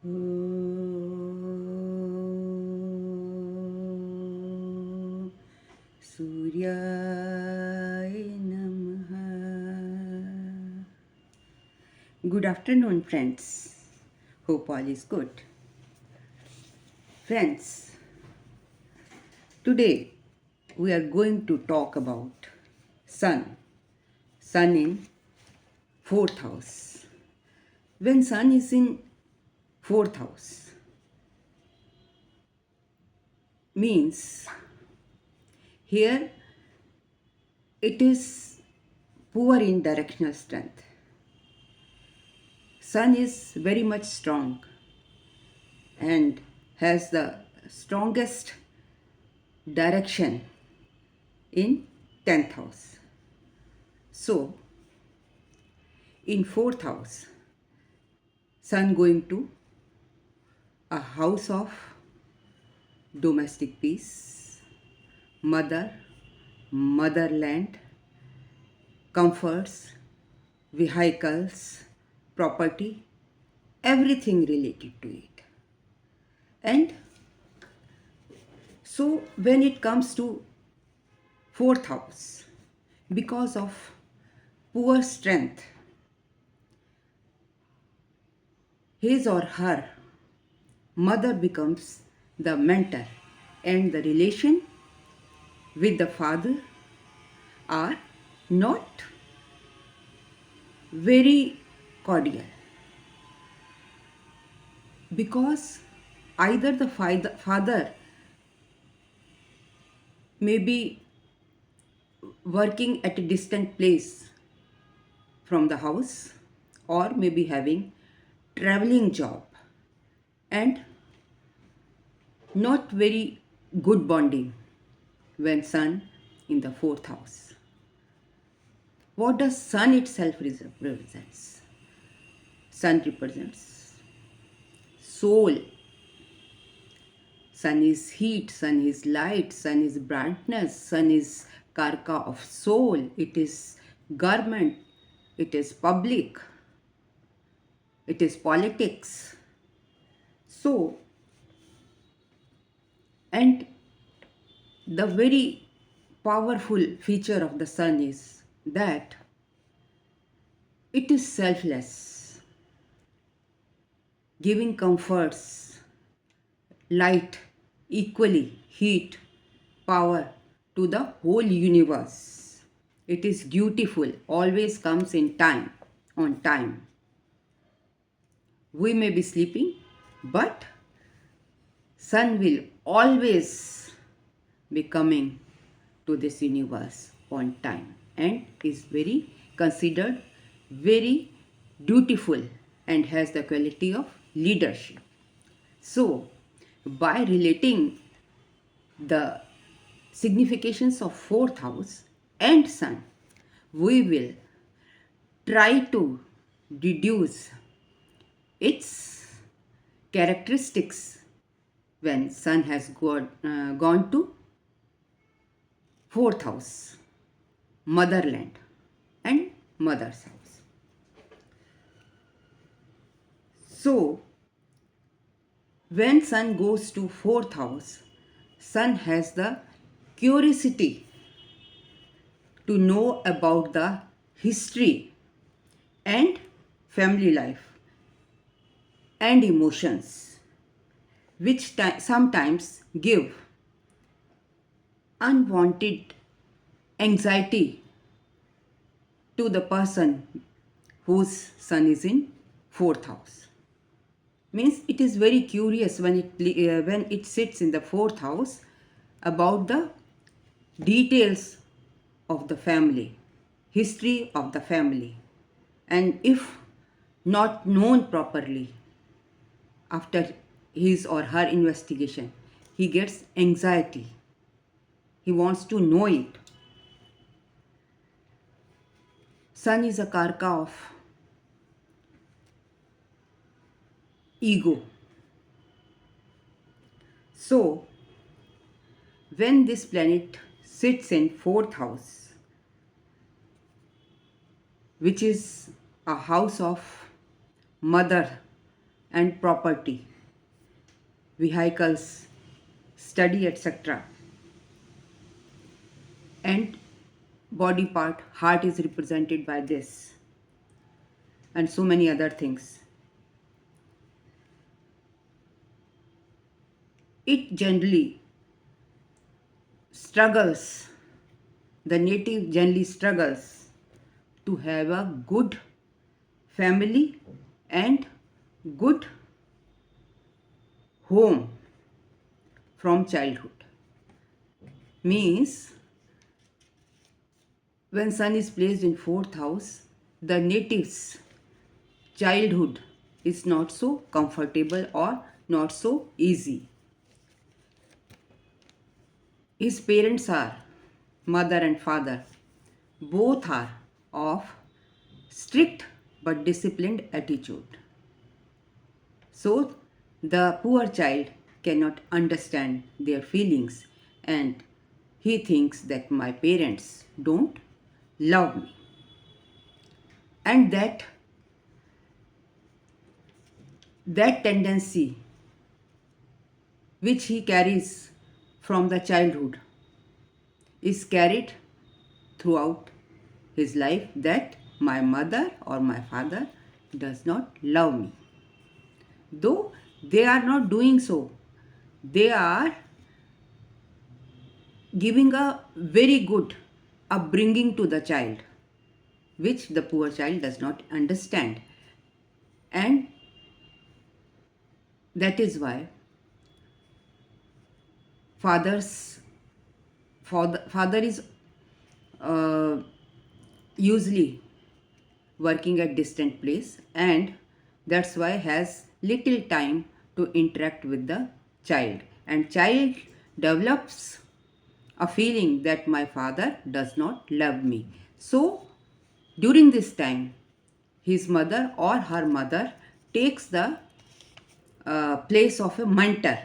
Om Suryaya Namaha. Good afternoon, friends. Hope all is good. Friends, today we are going to talk about Sun. Sun in fourth house. When Sun is in fourth house, means here it is poor in directional strength. Sun is very much strong and has the strongest direction in 10th house. So, in 4th house, Sun going to a house of domestic peace, motherland, comforts, vehicles, property, everything related to it. And so when it comes to 4th house, because of poor strength, his or her mother becomes the mentor, and the relation with the father are not very cordial, because either the father may be working at a distant place from the house, or may be having traveling job, and not very good bonding when Sun in the 4th house. What does Sun itself represents? Sun represents soul. Sun is heat, Sun is light, Sun is brightness, Sun is karka of soul, it is government, it is public, it is politics. So, and the very powerful feature of the Sun is that it is selfless, giving comforts, light, equally heat, power to the whole universe. It is dutiful, always comes in time, on time. We may be sleeping, but Sun will always be coming to this universe on time and is very considered very dutiful and has the quality of leadership. So, by relating the significations of 4th house and Sun, we will try to deduce its characteristics when Sun has gone to 4th house, motherland and mother's house. So, when Sun goes to 4th house, Sun has the curiosity to know about the history and family life and emotions, which sometimes give unwanted anxiety to the person whose Sun is in 4th house. Means it is very curious when it sits in the 4th house about the details of the family, history of the family, and if not known properly after his or her investigation, he gets anxiety. He wants to know it. Sun is a karka of ego. So, when this planet sits in 4th house, which is a house of mother and property, vehicles, study, etc. And body part, heart is represented by this, and so many other things. It generally struggles, the native generally struggles to have a good family and good home from childhood. Means when sun is placed in fourth house, the native's childhood is not so comfortable or not so easy. His parents are mother and father. Both are of strict but disciplined attitude. So the poor child cannot understand their feelings and he thinks that my parents don't love me. And that tendency which he carries from the childhood is carried throughout his life, that my mother or my father does not love me. Though they are not doing so, they are giving a very good upbringing to the child, which the poor child does not understand. And that is why father is usually working at distant place, and that's why has little time to interact with the child, and child develops a feeling that my father does not love me. So during this time his mother or her mother takes the place of a mentor.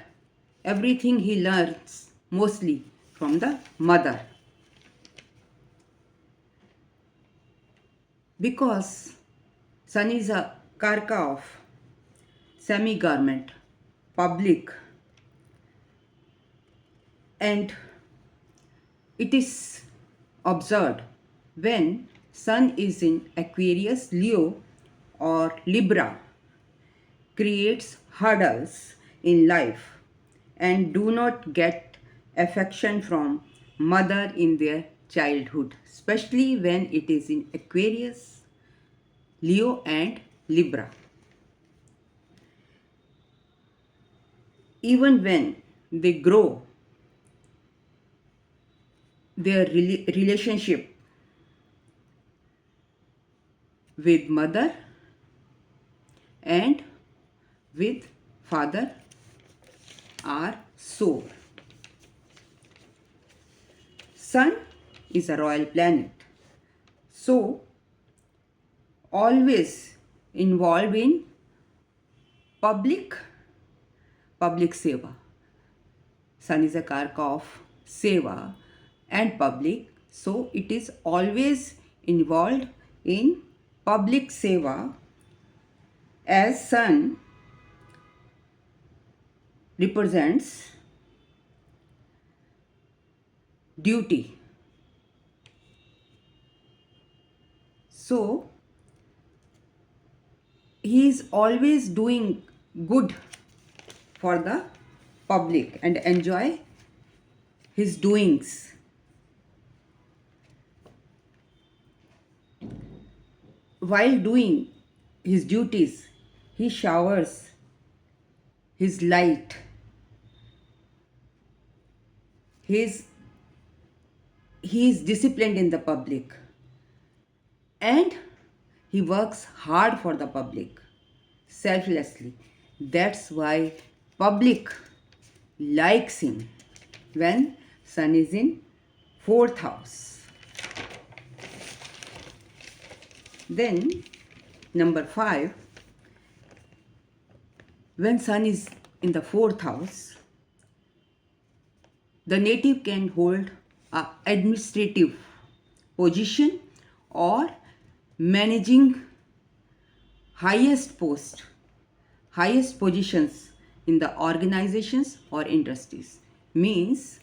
Everything he learns mostly from the mother, because sun is a karka of semi garment, public, and it is observed when sun is in Aquarius, Leo, or Libra, creates hurdles in life and do not get affection from mother in their childhood, especially when it is in Aquarius, Leo, and Libra. Even when they grow, their relationship with mother and with father are sore. Sun is a royal planet, so always involved in public seva. Sun is a karka of seva and public, so it is always involved in public seva, as sun represents duty. So he is always doing good for the public and enjoy his doings. While doing his duties, he showers his light. He is disciplined in the public and he works hard for the public selflessly. That's why public likes him when sun is in fourth house. Then number 5, when sun is in the fourth house, the native can hold an administrative position or managing highest post, highest positions in the organizations or industries. Means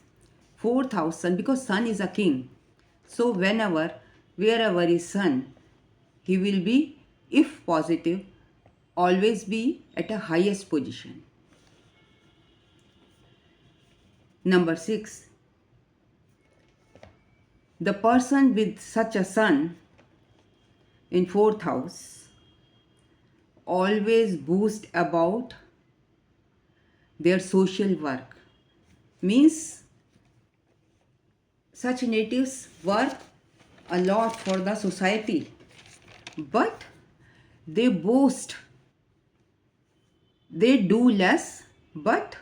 fourth house sun, because sun is a king. So wherever is sun, he will be, if positive, always be at a highest position. Number 6, the person with such a sun in fourth house always boast about their social work. Means such natives work a lot for the society, but they boast, they do less but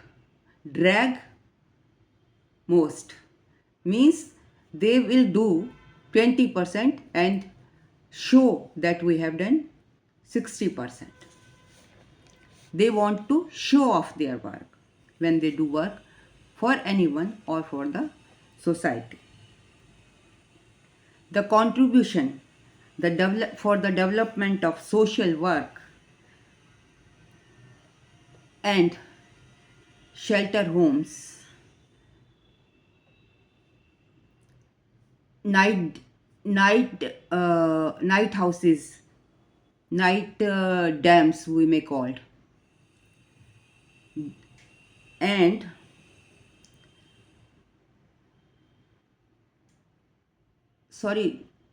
drag most. Means they will do 20% and show that we have done 60%. They want to show off their work when they do work for anyone or for the society. The contribution for the development of social work and shelter homes, night houses, night dams we may call it, and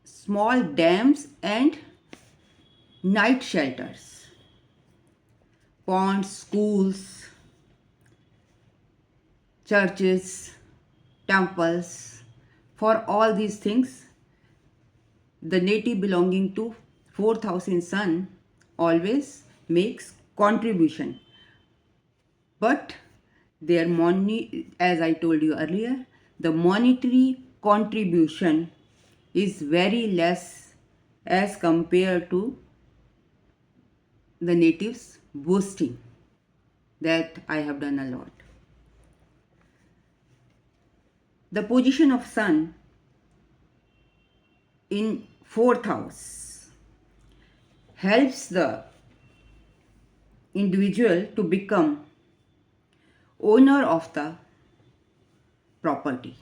small dams and night shelters, ponds, schools, churches, temples. For all these things, the native belonging to fourth house in sun always makes contribution. But their money, as I told you earlier, the monetary contribution is very less as compared to the natives boasting that I have done a lot. The position of sun in fourth house helps the individual to become owner of the property.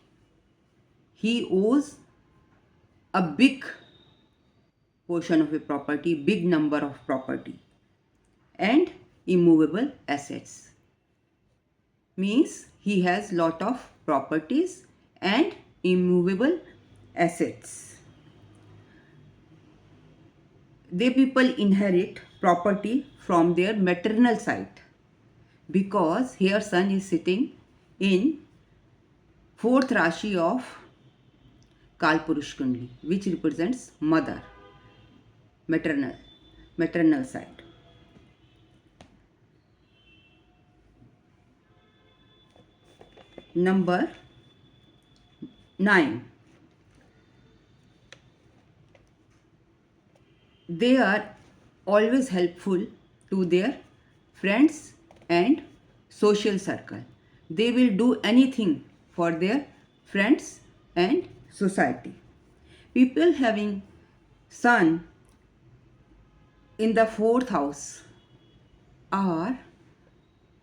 He owes a big portion of a property, big number of property and immovable assets. Means he has lot of properties and immovable assets. They people inherit property from their maternal side, because here sun is sitting in fourth Rashi of Kalpurush Kundli, which represents mother, maternal side. Number 9. They are always helpful to their friends and social circle. They will do anything for their friends and society. People having sun in the fourth house are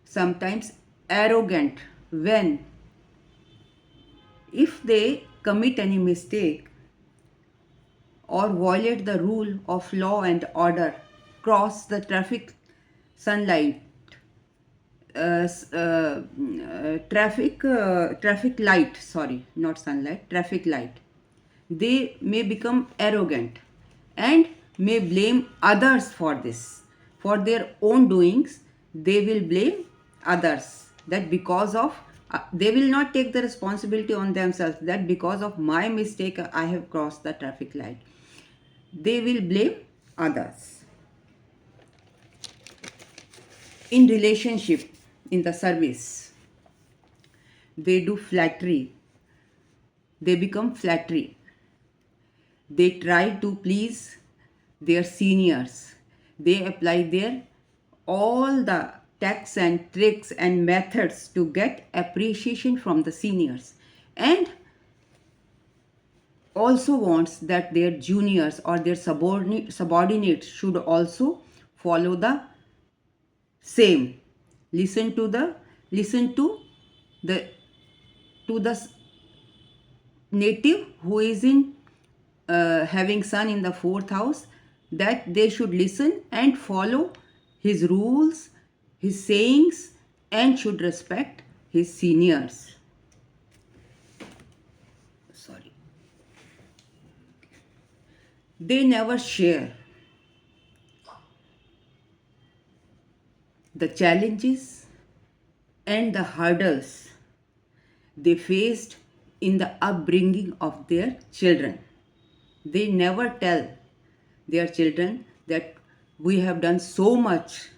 sometimes arrogant when, if they commit any mistake or violate the rule of law and order, cross the traffic traffic light, they may become arrogant and may blame others for this. For their own doings, they will blame others, that because of they will not take the responsibility on themselves, that because of my mistake I have crossed the traffic light. They will blame others. In relationship, in the service, they do flattery. They become flattery. They try to please their seniors. They apply their all the tactics and tricks and methods to get appreciation from the seniors, and also wants that their juniors or their subordinates should also follow the same. Listen to the listen the to the native who is in having sun in the fourth house, that they should listen and follow his rules, his sayings, and should respect his seniors. Sorry. They never share the challenges and the hurdles they faced in the upbringing of their children. They never tell their children that we have done so much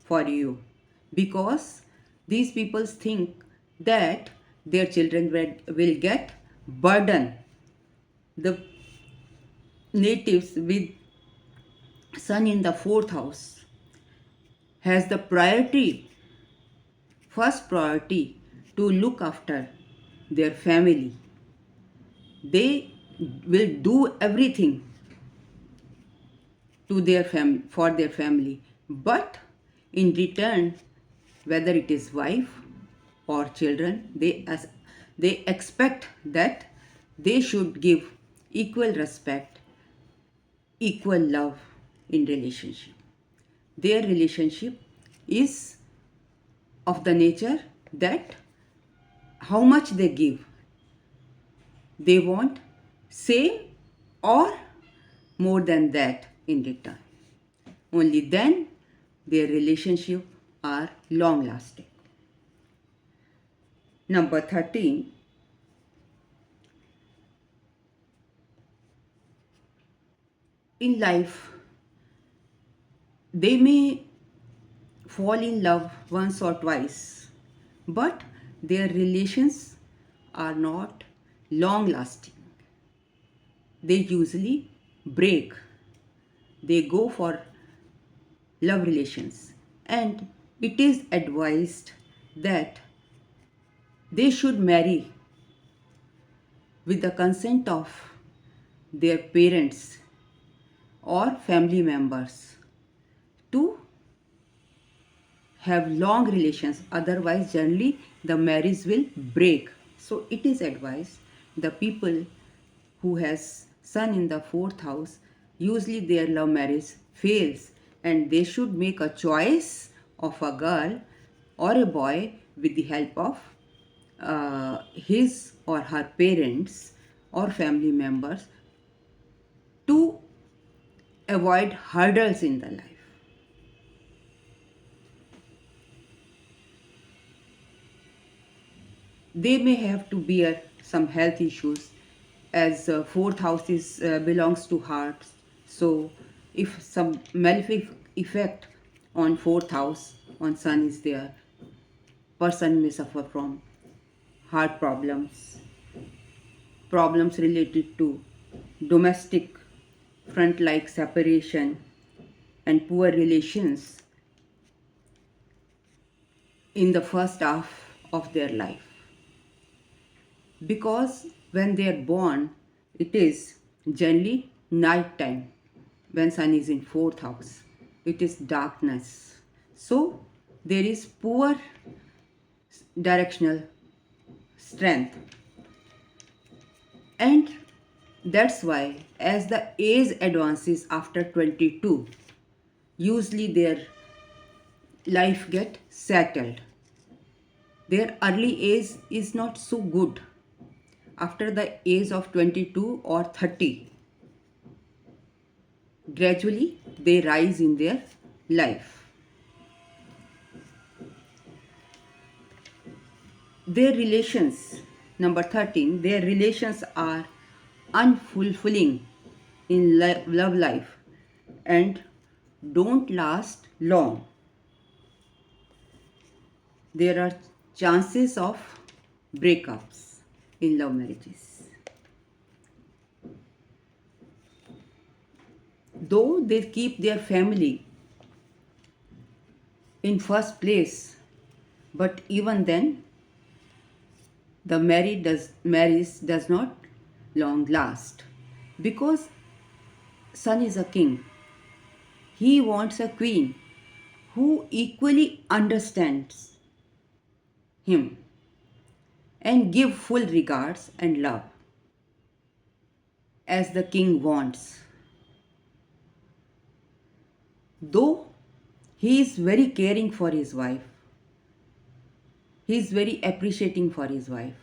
for you, because these people think that their children will get burden. The natives with sun in the fourth house has the first priority to look after their family. They will do everything to for their family, but in return, whether it is wife or children, they expect that they should give equal respect, equal love in relationship. Their relationship is of the nature that how much they give, they want same or more than that in return. Only then their relationship are long lasting. Number 13, in life they may fall in love once or twice, but their relations are not long lasting. They usually break. They go for love relations, and it is advised that they should marry with the consent of their parents or family members to have long relations, otherwise generally the marriage will break. So it is advised the people who has sun in the fourth house, usually their love marriage fails, and they should make a choice of a girl or a boy with the help of his or her parents or family members to avoid hurdles in the life. They may have to bear some health issues, as fourth house is belongs to heart. So if some malefic effect on fourth house on sun is there, person may suffer from heart problems related to domestic front like separation and poor relations in the first half of their life, because when they are born it is generally night time. When sun is in fourth house, it is darkness, so there is poor directional strength, and that's why as the age advances after 22, usually their life get settled. Their early age is not so good. After the age of 22 or 30, gradually they rise in their life. Their relations, number 13, their relations are unfulfilling in love life and don't last long. There are chances of breakups in love marriages. Though they keep their family in first place, but even then the marriage does not long last, because sun is a king. He wants a queen who equally understands him and give full regards and love as the king wants. Though he is very caring for his wife, he is very appreciating for his wife.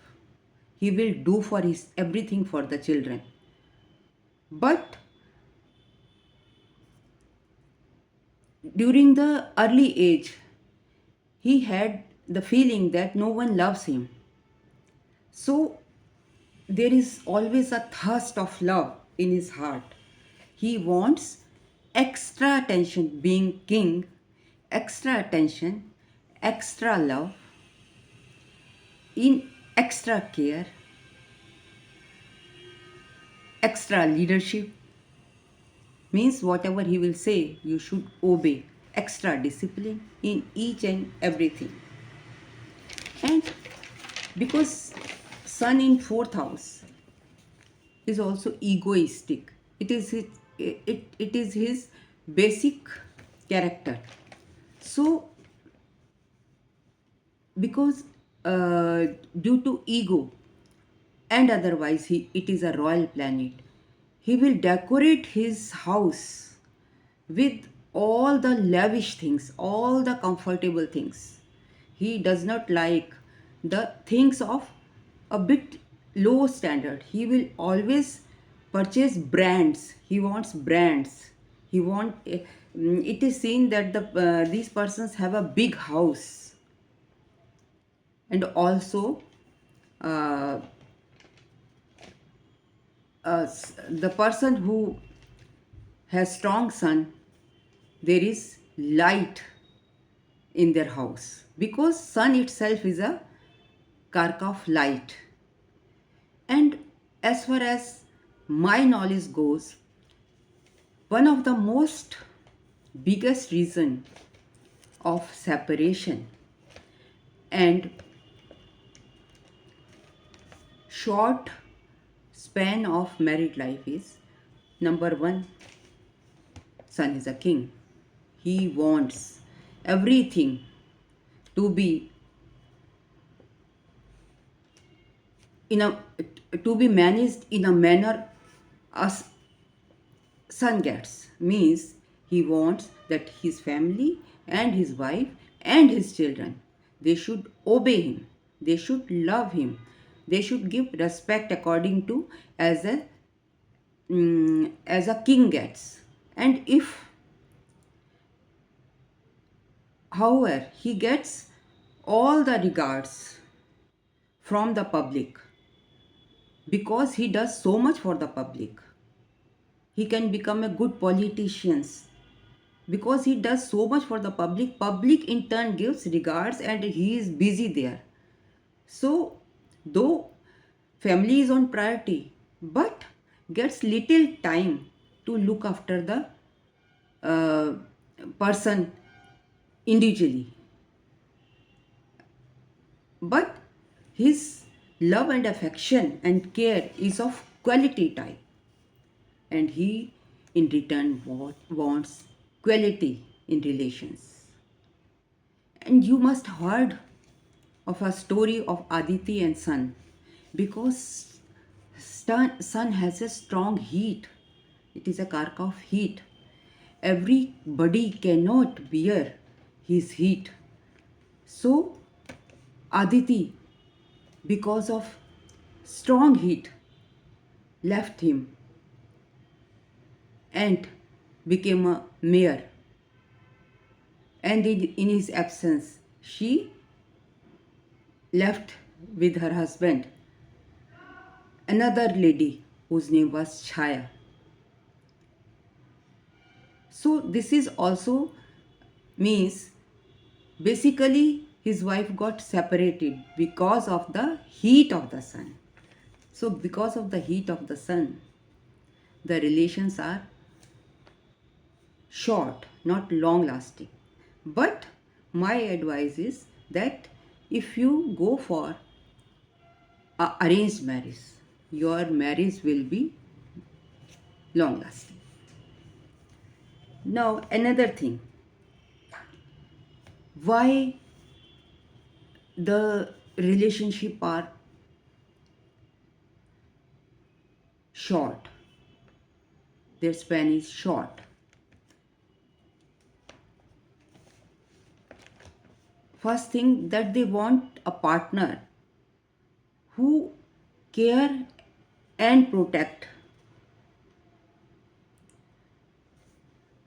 He will do for his everything for the children. But during the early age, he had the feeling that no one loves him. So there is always a thirst of love in his heart. He wants extra attention, being king, extra attention, extra love, in extra care, extra leadership. Means whatever he will say, you should obey. Extra discipline in each and everything. And because Sun in fourth house is also egoistic. It is his basic character. So because due to ego and otherwise it is a royal planet, he will decorate his house with all the lavish things, all the comfortable things. He does not like the things of a bit low standard. He will always purchase brands. He wants brands. It is seen that these persons have a big house, and also uh, the person who has strong sun, there is light in their house, because sun itself is a kark of light. And as far as my knowledge goes, one of the most biggest reason of separation and short span of married life is, number one, sun is a king. He wants everything to be in a to be managed in a manner as sun gets. Means he wants that his family and his wife and his children, they should obey him, they should love him, they should give respect according to as a king gets. And if however he gets all the regards from the public, because he does so much for the public, he can become a good politician, because he does so much for the public in turn gives regards and he is busy there. So though family is on priority, but gets little time to look after the uh, person individually. But his love and affection and care is of quality type, and he in return wants quality in relations. And you must heard of a story of Aditi and Sun, because sun has a strong heat. It is a karka of heat. Everybody cannot bear his heat. So Aditi, because of strong heat, left him and became a mayor. And in his absence, she left with her husband another lady whose name was Chaya. So this is also means basically his wife got separated because of the heat of the sun. So because of the heat of the sun, the relations are short, not long lasting. But my advice is that if you go for a arranged marriage, your marriage will be long lasting. Now another thing, Why the relationship are short, their span is short? First thing, that they want a partner who care and protect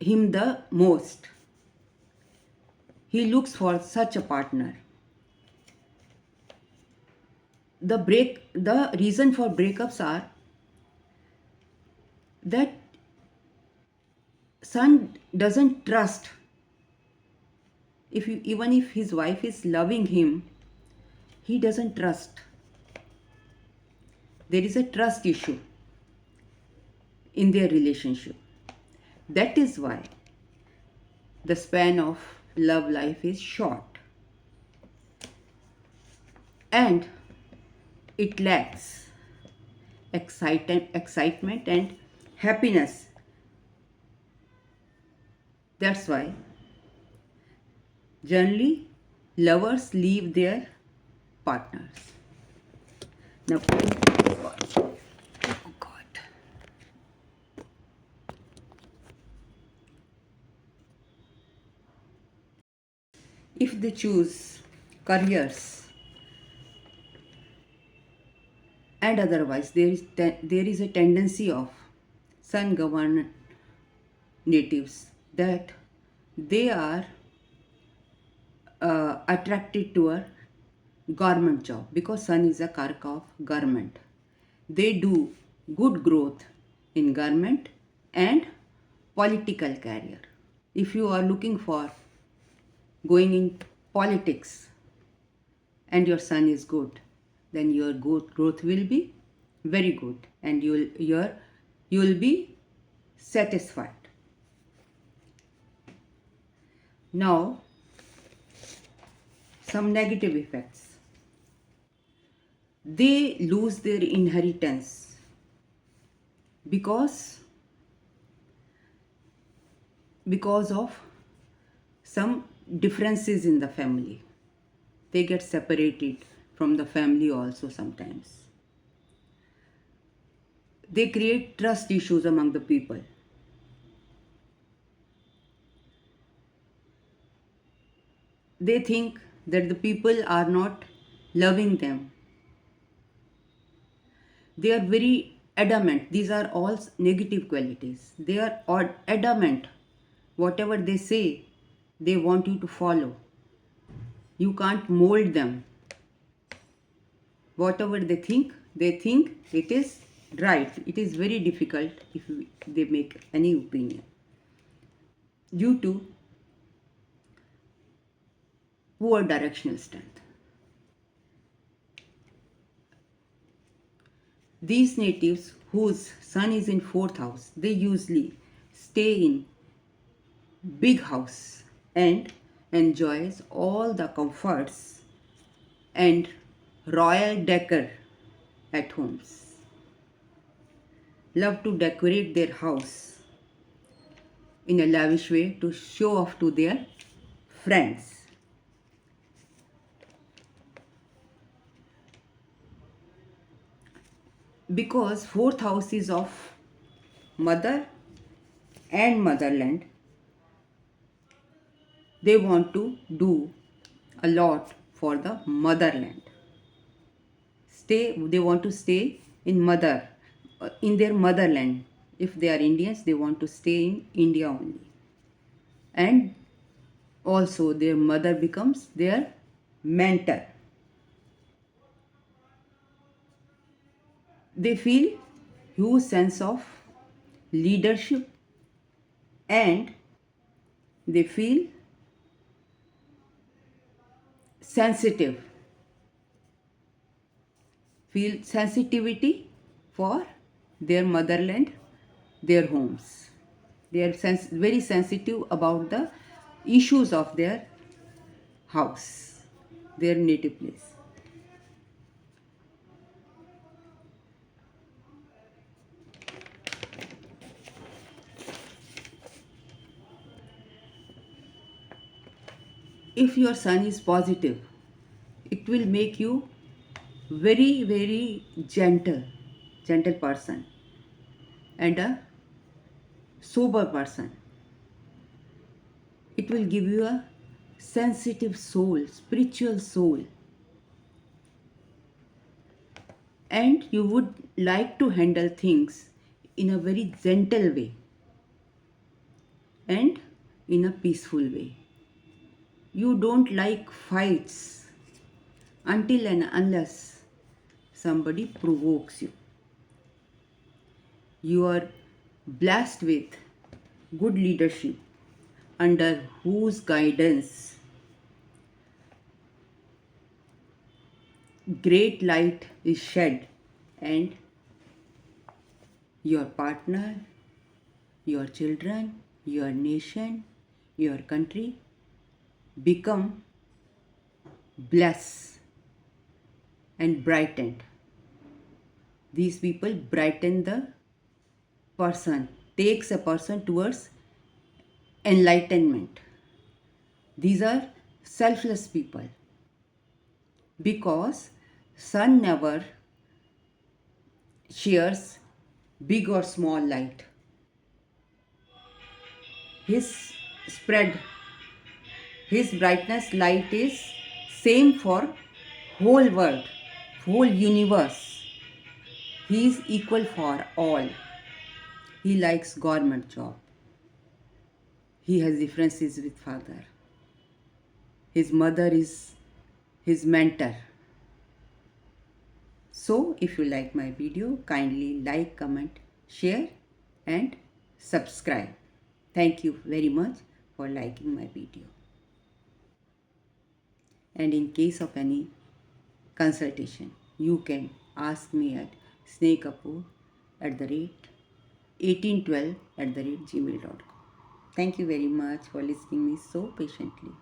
him the most. He looks for such a partner. The reason for breakups are that son doesn't trust. Even if his wife is loving him, he doesn't trust. There is a trust issue in their relationship. That is why the span of love life is short, and it lacks excitement and happiness. That's why generally lovers leave their partners. Now, oh God. If they choose careers and otherwise, there is a tendency of sun governed natives that they are attracted to a government job, because sun is a karaka of government. They do good growth in government and political career. If you are looking for going in politics and your sun is good, then your growth will be very good, and you will be satisfied. Now, some negative effects. They lose their inheritance because of some differences in the family. They get separated from the family also sometimes. They create trust issues among the people. They think that the people are not loving them. They are very adamant. These are all negative qualities. They are adamant. Whatever they say, they want you to follow. You can't mold them. Whatever they think it is right. It is very difficult if they make any opinion. Due to poor directional strength. These natives whose sun is in 4th house, they usually stay in big house and enjoys all the comforts and royal decor at homes. Love to decorate their house in a lavish way to show off to their friends. Because 4th house is of mother and motherland, they want to do a lot for the motherland. They want to stay in their motherland. If they are Indians, they want to stay in India only. And also their mother becomes their mentor. They feel huge sense of leadership, and they feel sensitive, feel sensitivity for their motherland, their homes. They are very sensitive about the issues of their house, their native place. If your sun is positive, it will make you very, very gentle person and a sober person. It will give you a sensitive soul, spiritual soul, and you would like to handle things in a very gentle way and in a peaceful way. You don't like fights until and unless somebody provokes you. You are blessed with good leadership under whose guidance great light is shed, and your partner, your children, your nation, your country become blessed and brightened. These people brighten the person, takes a person towards enlightenment. These are selfless people because sun never shares big or small light. His spread, his brightness light is same for whole world, whole universe. He is equal for all. He likes government job. He has differences with father. His mother is his mentor. So if you like my video, kindly like, comment, share and subscribe. Thank you very much for liking my video. And in case of any consultation, you can ask me at snakekapoor@1812 @gmail.com. Thank you very much for listening me so patiently.